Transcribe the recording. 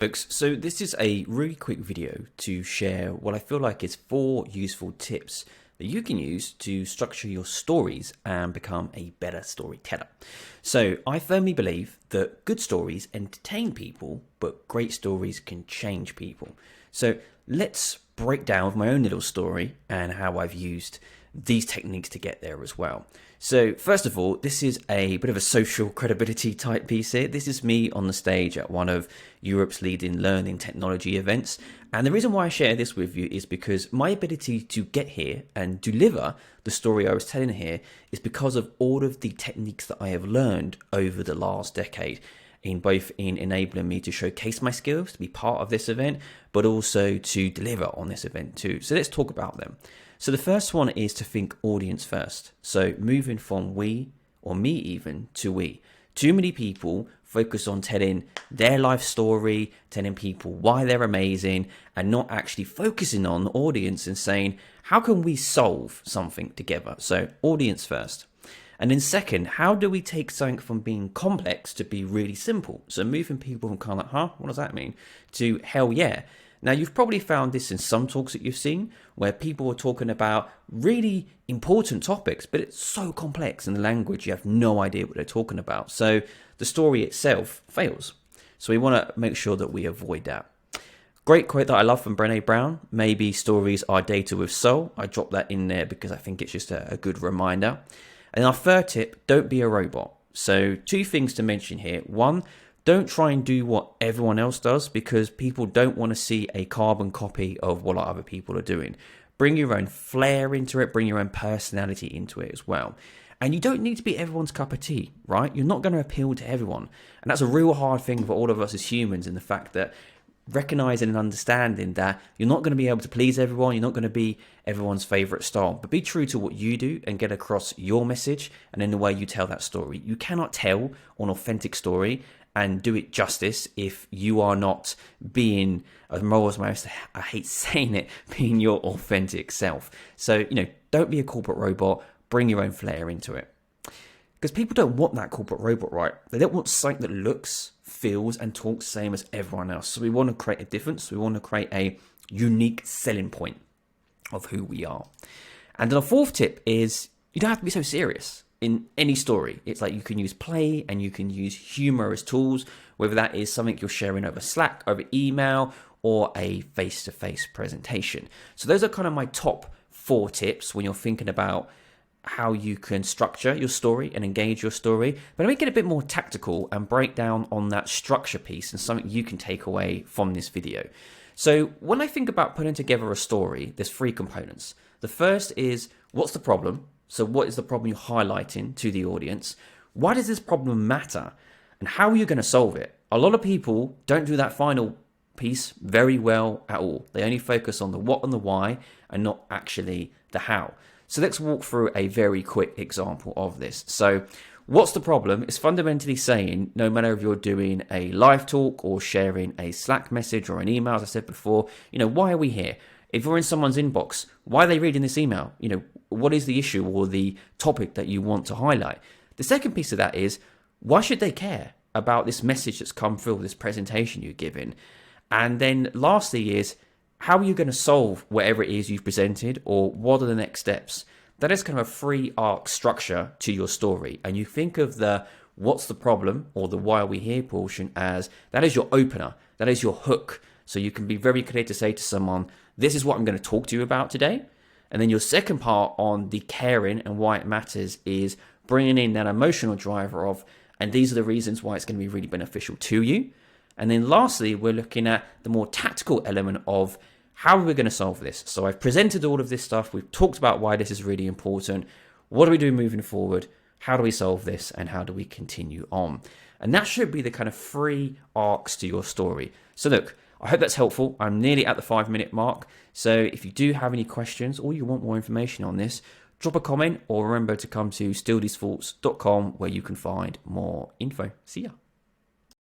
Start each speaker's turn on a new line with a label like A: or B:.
A: Folks, so this is a really quick video to share what I feel like is 4 useful tips that you can use to structure your stories and become a better storyteller. So I firmly believe that good stories entertain people, but great stories can change people. So let's break down my own little story and how I've used these techniques to get there as well. So first of all, this is a bit of a social credibility type piece here. This is me on the stage at one of Europe's leading learning technology events. And the reason why I share this with you is because my ability to get here and deliver the story I was telling here is because of all of the techniques that I have learned over the last decade, in enabling me to showcase my skills, to be part of this event, but also to deliver on this event too. So let's talk about them. So the first one is to think audience first. So moving from we, or me even, to we. Too many people focus on telling their life story, telling people why they're amazing, and not actually focusing on the audience and saying, how can we solve something together? So audience first. And then second, how do we take something from being complex to be really simple? So moving people from kind of like, huh, what does that mean? To hell yeah. Now, you've probably found this in some talks that you've seen where people are talking about really important topics, but it's so complex in the language, you have no idea what they're talking about. So the story itself fails. So we want to make sure that we avoid that. Great quote that I love from Brené Brown, maybe stories are data with soul. I dropped that in there because I think it's just a good reminder. And our third tip, don't be a robot. So 2 things to mention here. 1, don't try and do what everyone else does, because people don't want to see a carbon copy of what other people are doing. Bring your own flair into it, bring your own personality into it as well. And you don't need to be everyone's cup of tea, right? You're not going to appeal to everyone. And that's a real hard thing for all of us as humans, in the fact that recognizing and understanding that you're not going to be able to please everyone, you're not going to be everyone's favorite style, but be true to what you do and get across your message and in the way you tell that story. You cannot tell an authentic story and do it justice if you are not being, as Morals Mouse, I hate saying it, being your authentic self. So, don't be a corporate robot, bring your own flair into it. Because people don't want that corporate robot, right? They don't want something that looks, feels, and talks the same as everyone else. So we want to create a difference. We want to create a unique selling point of who we are. And then the 4th tip is you don't have to be so serious in any story. It's like you can use play and you can use humor as tools, whether that is something you're sharing over Slack, over email, or a face-to-face presentation. So those are kind of my top 4 tips when you're thinking about how you can structure your story and engage your story. But let me get a bit more tactical and break down on that structure piece and something you can take away from this video. So when I think about putting together a story, there's 3 components. The first is, what's the problem? So what is the problem you're highlighting to the audience? Why does this problem matter? And how are you going to solve it? A lot of people don't do that final piece very well at all. They only focus on the what and the why and not actually the how. So let's walk through a very quick example of this. So what's the problem? It's fundamentally saying, no matter if you're doing a live talk or sharing a Slack message or an email, as I said before, why are we here? If you're in someone's inbox, why are they reading this email? What is the issue or the topic that you want to highlight? The second piece of that is, why should they care about this message that's come through, this presentation you're giving? And then lastly is, how are you going to solve whatever it is you've presented, or what are the next steps? That is kind of a 3-arc structure to your story. And you think of the what's the problem or the why are we here portion as that is your opener, that is your hook. So you can be very clear to say to someone, this is what I'm going to talk to you about today. And then your second part on the caring and why it matters is bringing in that emotional driver of, and these are the reasons why it's going to be really beneficial to you. And then lastly, we're looking at the more tactical element of how are we going to solve this? So I've presented all of this stuff. We've talked about why this is really important. What do we do moving forward? How do we solve this? And how do we continue on? And that should be the kind of 3 arcs to your story. So look, I hope that's helpful. I'm nearly at the 5-minute mark. So if you do have any questions or you want more information on this, drop a comment or remember to come to stealthesethoughts.com where you can find more info. See ya.